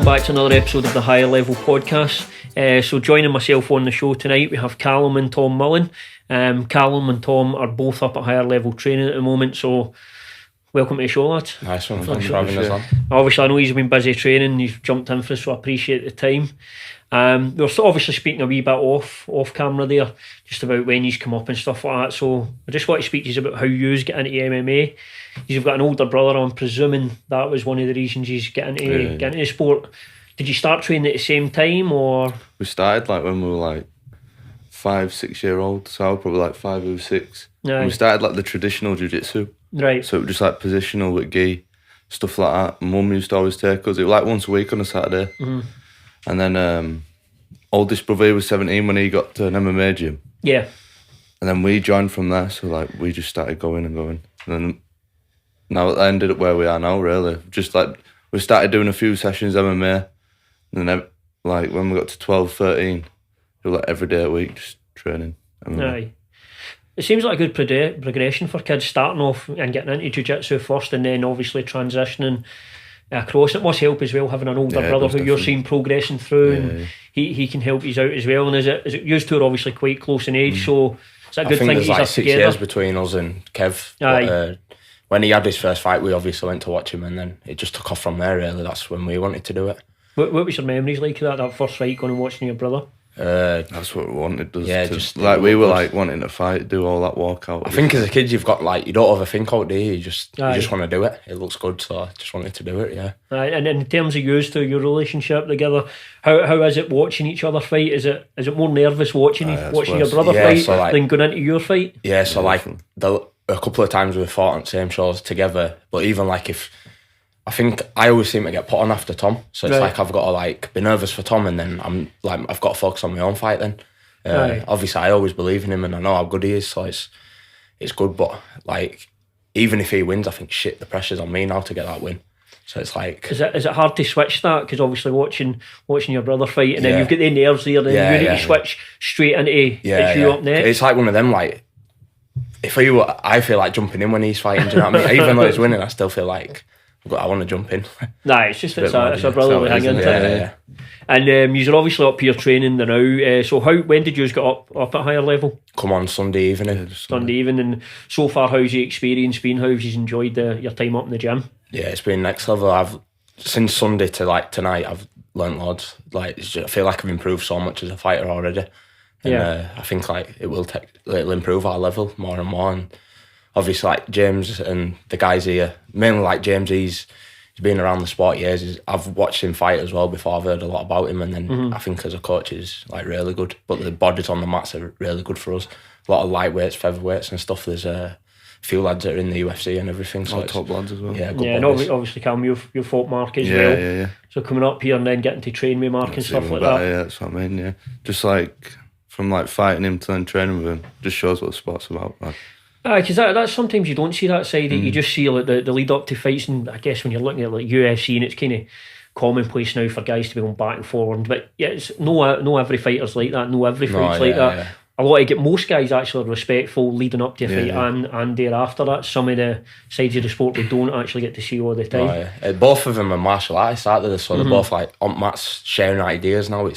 back to another episode of the Higher Level Podcast. So joining myself on the show tonight, we have Callum and Tom Mullen. Callum and Tom are both up at higher level training at the moment, so welcome to the show, lads. Nice one, thanks for having us on. Obviously, I know he's been busy training, he's jumped in for us, so I appreciate the time. We're obviously speaking a wee bit off camera there, just about when he's come up and stuff like that, so I just want to speak to you about how you get into MMA. You've got an older brother, I'm presuming that was one of the reasons you get into the sport. Did you start training at the same time, or...? We started like when we were like 5-6 year old, so I was probably like 5 or 6. And we started like the traditional jiu-jitsu. Right. So it was just like positional with gi, stuff like that. Mum used to always take us. It was like once a week on a Saturday. Mm-hmm. And then oldest brother was 17 when he got to an MMA gym. Yeah. And then we joined from there, so like we just started going. And then now I ended up where we are now, really. Just like we started doing a few sessions MMA, and then like when we got to 12, 13, we were like every day a week just training MMA. Aye. It seems like a good progression for kids, starting off and getting into jiu-jitsu first and then obviously transitioning across. It must help as well having an older brother who you're seeing progressing through, and he can help you out as well. And is it used to are obviously quite close in age, so is that a good thing? I think there's like 6 together? years between us and Kev. But, when he had his first fight, we obviously went to watch him, and then it just took off from there, really. That's when we wanted to do it. What was your memories like of that first fight, going and watching your brother? That's what we wanted. Just like we were like wanting to fight, do all that walkout. I think as a kid, you've got like, you don't overthink out, do you? You just want to do it. It looks good, so I just wanted to do it. Yeah. And in terms of your relationship together, how is it watching each other fight? Is it more nervous watching your brother fight than going into your fight? Yeah. So like a couple of times we've fought on the same shows together, but even like I think I always seem to get put on after Tom, so it's like I've got to like be nervous for Tom, and then I'm like I've got to focus on my own fight. Then obviously I always believe in him, and I know how good he is, so it's good. But like even if he wins, I think shit, the pressure's on me now to get that win. So it's like, is it hard to switch that? Because obviously watching your brother fight, and then you've got the nerves there, then you need to switch straight into it's you up next. It's like one of them, like I feel like jumping in when he's fighting. Do you know what I mean? Even though he's winning, I still feel like I want to jump in. Nah, it's just it's a brotherly hang into it. Yeah. And you're obviously up here training now. So when did you get up at higher level? Come on Sunday evening. Sunday evening. And so far, how's your experience been? How have you enjoyed your time up in the gym? Yeah, it's been next level. Since Sunday to like tonight, I've learnt loads. Like I feel like I've improved so much as a fighter already. And I think like it'll improve our level more and more. And obviously, like James and the guys here, mainly like James, he's been around the sport years. I've watched him fight as well before. I've heard a lot about him, and then I think as a coach, he's like really good. But the bodies on the mats are really good for us. A lot of lightweights, featherweights, and stuff. There's a few lads that are in the UFC and everything. So top lads as well. Yeah, and obviously, Callum, you've fought Mark as well. Yeah. So coming up here and then getting to train with Mark and stuff like that. Yeah, that's what I mean. Yeah, just like from like fighting him to then training with him, just shows what the sport's about. Like. Because that's sometimes you don't see that side. You just see like the lead up to fights, and I guess when you're looking at like UFC, and it's kind of commonplace now for guys to be going back and forward. But yeah, it's no every fighter's like that. No every fight's like that. Yeah. A lot of most guys actually are respectful leading up to a fight and thereafter. That's some of the sides of the sport we don't actually get to see all the time. Both of them are martial artists, aren't they? So they're both like on mats sharing ideas now. You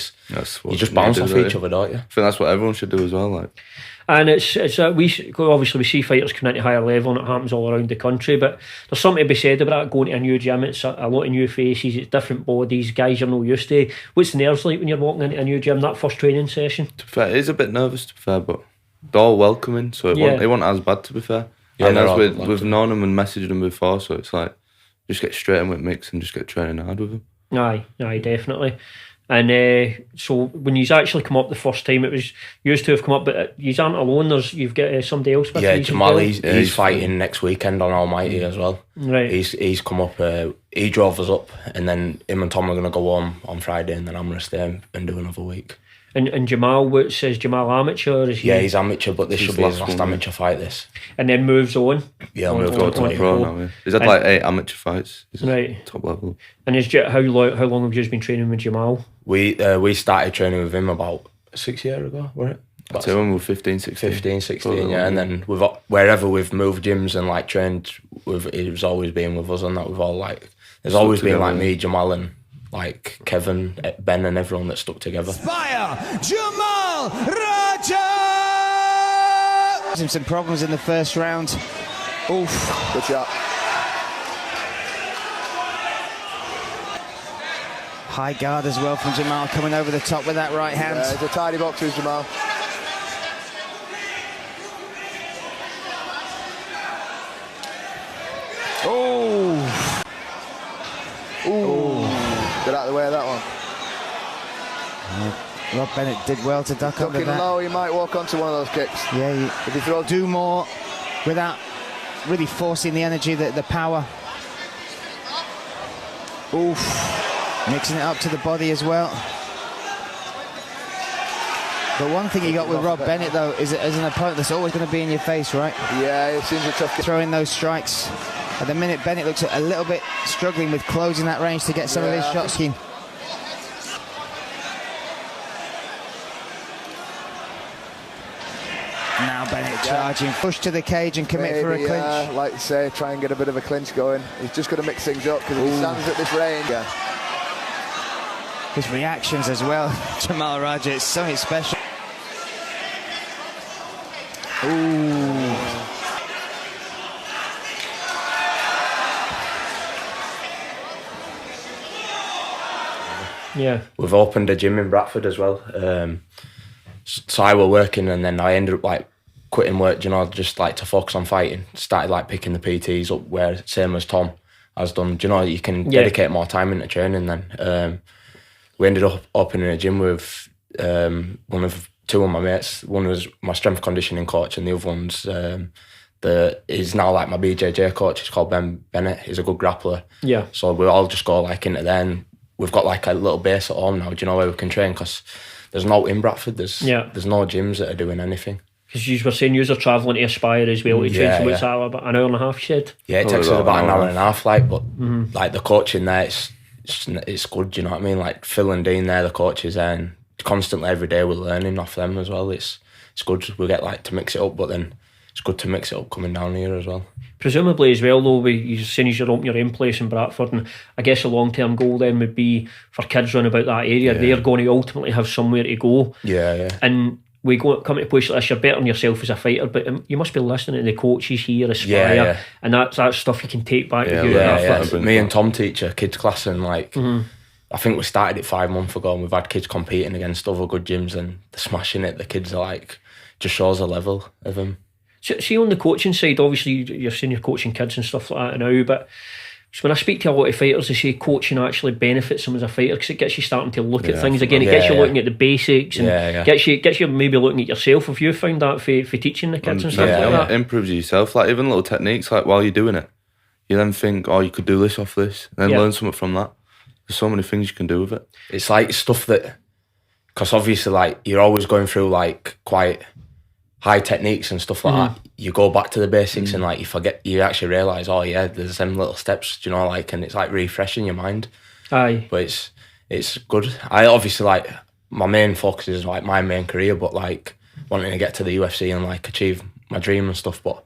just bounce off each other, don't you? I think that's what everyone should do as well. Like. And it's we see fighters coming into higher level, and it happens all around the country. But there's something to be said about that, going to a new gym. It's a lot of new faces, it's different bodies, guys you're not used to. What's the nerves like when you're walking into a new gym, that first training session? To be fair, it is a bit nervous, to be fair, but they're all welcoming, so it wasn't as bad, to be fair. Yeah, and as we've known them and messaged them before, so it's like just get straight in with mix and just get training hard with them. Aye, definitely. And so when you actually come up the first time, it was used to have come up, but you aren't alone. You've got somebody else with you. Yeah, Jamal, he's fighting next weekend on Almighty as well. Right. He's come up. He drove us up, and then him and Tom are going to go home on Friday, and then I'm going to stay and do another week. And Jamal, what says Jamal amateur? Is he? Yeah, he's amateur, but this should be his last amateur fight. This. And then moves on. Yeah, moves on to pro now. Yeah. He's had like 8 amateur fights. He's right. Top level. And how long have you been training with Jamal? We started training with him about 6 years ago, wasn't it? I'd say when we were 15, 16. 15, 16, yeah. And then wherever we've moved gyms and like trained, he's always been with us, and that we've all like. There's always been like me, Jamal, and like Kevin, Ben, and everyone that stuck together. Inspire Jamal Raja. Some problems in the first round. Oof. Good shot. High guard as well from Jamal, coming over the top with that right hand. Yeah, he's a tidy boxer, Jamal. Oh. Ooh. Get out of the way of that one. Rob Bennett did well to duck under Looking that. low, he might walk onto one of those kicks. Yeah, If he throws do more without really forcing the energy, the power. Oof. Mixing it up to the body as well. But one thing you got with Rob Bennett, though, is that as an opponent that's always going to be in your face, right? Yeah, it seems a tough. Throwing those strikes. At the minute, Bennett looks a little bit struggling with closing that range to get some of his shots in. Now Bennett charging, push to the cage and commit for a clinch. Like you say, try and get a bit of a clinch going. He's just got to mix things up because if he stands at this range. Yeah. His reactions as well, Jamal Raja, it's something special. Ooh. Yeah. We've opened a gym in Bradford as well. So I were working, and then I ended up like quitting work, you know, just like to focus on fighting. Started like picking the PTs up where same as Tom has done. Do you know, you can dedicate more time into training then. We ended up opening a gym with two of my mates. One was my strength conditioning coach, and the other one's he's now like my BJJ coach. He's called Ben Bennett. He's a good grappler. Yeah. So we all just go like into there, and we've got like a little base at home now. Do you know, where we can train, because there's no in Bradford. There's no gyms that are doing anything. Because you were saying you are travelling to Aspire as well to train, so it's about an hour and a half, you said? Yeah, it takes us about an hour and a half, like, but like the coaching there, it's good, do you know what I mean? Like Phil and Dean there, the coaches there, and constantly every day we're learning off them as well. It's good. We get like to mix it up, but then it's good to mix it up coming down here as well. Presumably as well, though, you're saying you're opening your own place in Bradford, and I guess a long-term goal then would be for kids round about that area. They're going to ultimately have somewhere to go. Yeah. And we come to a place like this, you're bettering yourself as a fighter, but you must be listening to the coaches here, Aspire, and that's stuff you can take back with you. Yeah. Me and Tom teach a kids class, and like I think we started it 5 months ago, and we've had kids competing against other good gyms, and they're smashing it. The kids are like, just shows the level of them. So, see, on the coaching side, obviously you're saying you're coaching kids and stuff like that now, but when I speak to a lot of fighters, they say coaching actually benefits them as a fighter, because it gets you starting to look at things again. It gets you looking at the basics, and gets you maybe looking at yourself. Have you found that for teaching the kids and stuff like that? It improves yourself, like even little techniques, like while you're doing it, you then think, oh, you could do this off this, and then learn something from that. There's so many things you can do with it. It's like stuff that, because obviously like you're always going through like quite high techniques and stuff like that. You go back to the basics and like you forget, you actually realise, oh yeah, there's them little steps, do you know, like, and it's like refreshing your mind. Aye. But it's good. I obviously like, my main focus is like my main career, but like wanting to get to the UFC and like achieve my dream and stuff, but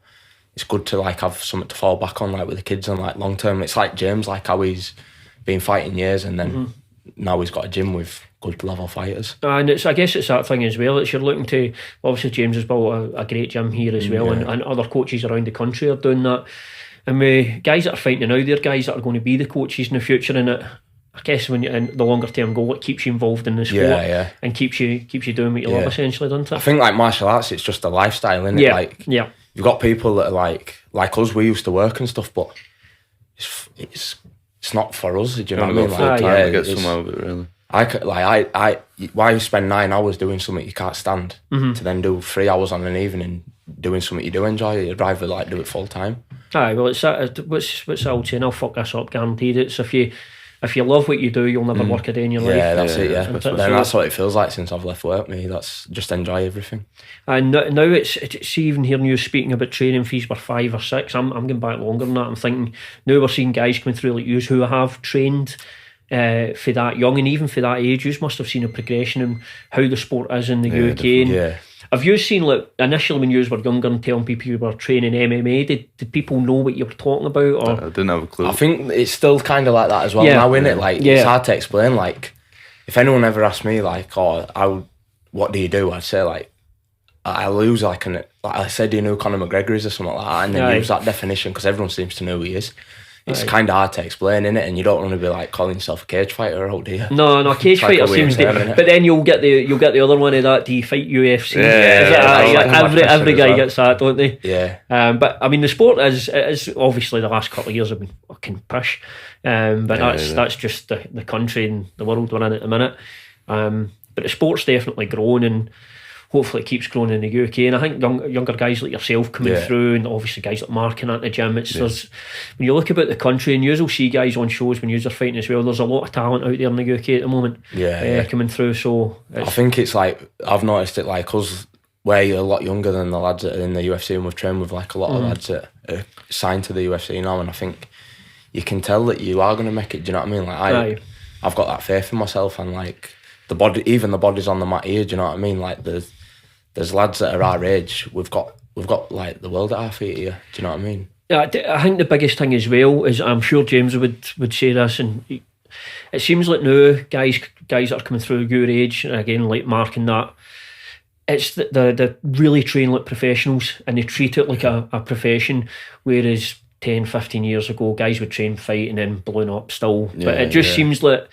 it's good to like have something to fall back on, like with the kids, and like long term. It's like James, like how he's been fighting years, and then now he's got a gym with good level fighters. And I guess it's that thing as well. It's you're looking to, obviously James has built a great gym here as well, and other coaches around the country are doing that. And with guys that are fighting now, they're guys that are going to be the coaches in the future. And I guess when you're in the longer term goal, it keeps you involved in the sport and keeps you doing what you love, essentially, doesn't it? I think like martial arts, it's just a lifestyle, isn't it? Like you've got people that are like us. We used to work and stuff, but it's not for us. Do you know what I mean? Like, time to get somewhere with it, really. Why you spend 9 hours doing something you can't stand to then do 3 hours on an evening doing something you do enjoy? You'd rather like do it full time. Aye, well, it's that. What's the old saying? I'll fuck this up, guaranteed. It's if you love what you do, you'll never work a day in your life. Yeah, that's it. Yeah, but then that's what it feels like since I've left work. That's just enjoy everything. And now it's even hearing you speaking about training fees were 5 or 6. I'm going back longer than that. I'm thinking now we're seeing guys coming through like you who have trained for that young, and even for that age, you must have seen a progression in how the sport is in the UK. And Have you seen, like, initially when you were younger and telling people you were training MMA, did people know what you were talking about? Or I didn't have a clue. I think it's still kind of like that as well Yeah. now, isn't it? Like, Yeah. it's hard to explain. Like, if anyone ever asked me, like, what do you do? I'd say, like, I lose, like I said, do you know Conor McGregor is or something like that? And then use that definition because everyone seems to know who he is. It's kind of hard to explain, innit? And you don't want to be like calling yourself a cage fighter, do you? No, cage like fighter seems to. But then you'll get the other one of that. Do you fight UFC? Every guy gets that, don't they? Yeah. But I mean, the sport is obviously the last couple of years have been fucking push. But that's just the country and the world we're in at the minute. But the sport's definitely grown, and hopefully it keeps growing in the UK. And I think younger guys like yourself coming through, and obviously guys like Mark and at the gym, there's, when you look about the country, and you'll see guys on shows when you're fighting as well, there's a lot of talent out there in the UK at the moment coming through. So I think it's like, I've noticed it, like us, we're a lot younger than the lads that are in the UFC, and we've trained with like a lot of lads that are signed to the UFC now, and I think you can tell that you are going to make it. Do you know what I mean? Like I've got that faith in myself, and like the bodies on the mat here, do you know what I mean? Like there's lads that are our age. We've got like the world at our feet here. Do you know what I mean? Yeah, I think the biggest thing as well is, I'm sure James would say this, and it seems like now guys that are coming through your age, and again like Mark and that, it's the really train like professionals, and they treat it like a profession, whereas 10, 15 years ago guys would train, fight, and then blown up still. But it just seems like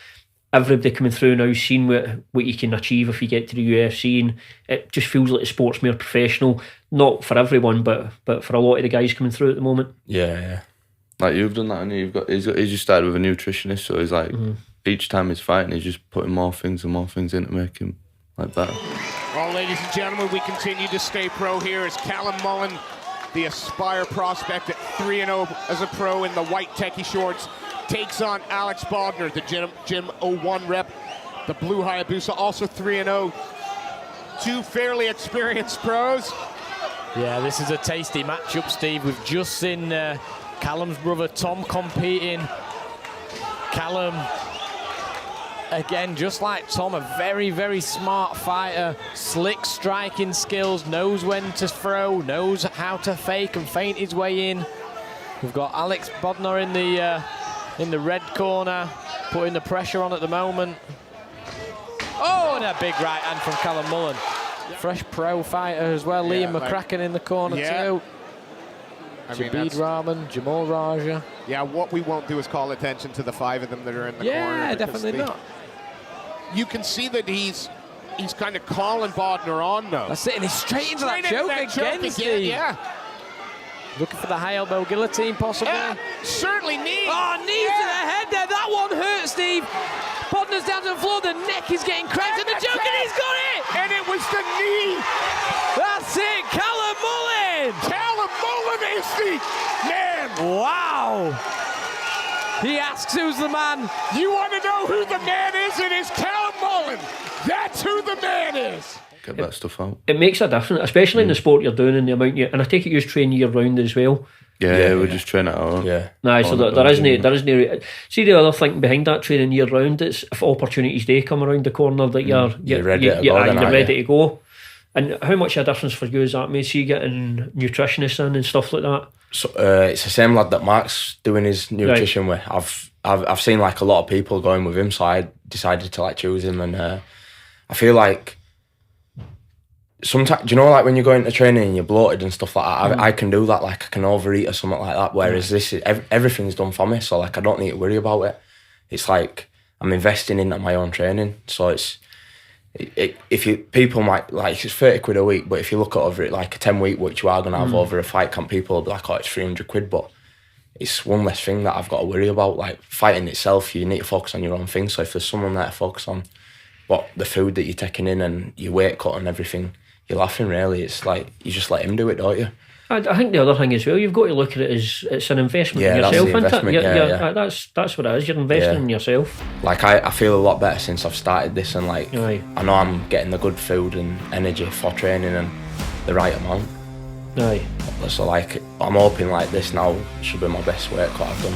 everybody coming through now, seeing what you can achieve if you get to the UFC, and it just feels like the sport's more professional. Not for everyone, but for a lot of the guys coming through at the moment. Yeah. Like you've done that, and he's just started with a nutritionist, so he's like each time he's fighting, he's just putting more things in to make him like better. Well, ladies and gentlemen, we continue to stay pro here as Callum Mullen, the Aspire prospect at 3-0 as a pro in the white techie shorts, takes on Alex Bodner, the Gym 01 rep, the blue Hayabusa, also 3-0. Two fairly experienced pros. Yeah, this is a tasty matchup, Steve. We've just seen Callum's brother Tom competing. Callum, again, just like Tom, a very, very smart fighter, slick striking skills, knows when to throw, knows how to fake and feint his way in. We've got Alex Bodner in the red corner, putting the pressure on at the moment. Oh, and a big right hand from Callum Mullen. Fresh pro fighter as well. Liam McCracken in the corner too. Jabid Rahman, Jamal Raja. Yeah, what we won't do is call attention to the five of them that are in the corner. Yeah, definitely not. You can see that he's kind of calling Bodner on though. That's it, and he's straight into that choke again, Steve. Yeah. Looking for the high elbow guillotine, possibly. Certainly knee. Oh, knee to the head there. That one hurt, Steve. Bodner's down to the floor. The neck is getting cracked, and the choke, and he's got it. And it was the knee. That's it, Callum Mullen. Callum Mullen is the man. Wow. He asks who's the man. You want to know who the man is? It is Callum Mullen. That's who the man is. Get that stuff out. It makes a difference, especially in the sport you're doing, and the amount and I take it you train year round as well. Yeah, we just train at home. Yeah. Nah, so there isn't. See, the other thing behind that training year round, it's if opportunities do come around the corner that you're ready to go. And how much of a difference for you is that made? See, getting nutritionists in and stuff like that. So it's the same lad that Mark's doing his nutrition with. I've seen like a lot of people going with him, so I decided to like choose him, and I feel like sometimes, do you know, like when you go into training and you're bloated and stuff like that, I can do that, like I can overeat or something like that, whereas this is, everything's done for me, so like I don't need to worry about it. It's like I'm investing into my own training, so people might, like, it's 30 quid a week, but if you look at over it, like a 10-week, which you are going to have over a fight camp, people will be like, oh, it's 300 quid, but it's one less thing that I've got to worry about. Like fighting itself, you need to focus on your own thing, so if there's someone there to focus on what the food that you're taking in and your weight cut and everything, you're laughing really. It's like you just let him do it, don't you? I think the other thing as well, you've got to look at it as it's an investment in yourself, isn't it? That's what it is. You're investing in yourself. Like I feel a lot better since I've started this, and like I know I'm getting the good food and energy for training and the right amount. Aye. So like I'm hoping like this now should be my best workout I've done.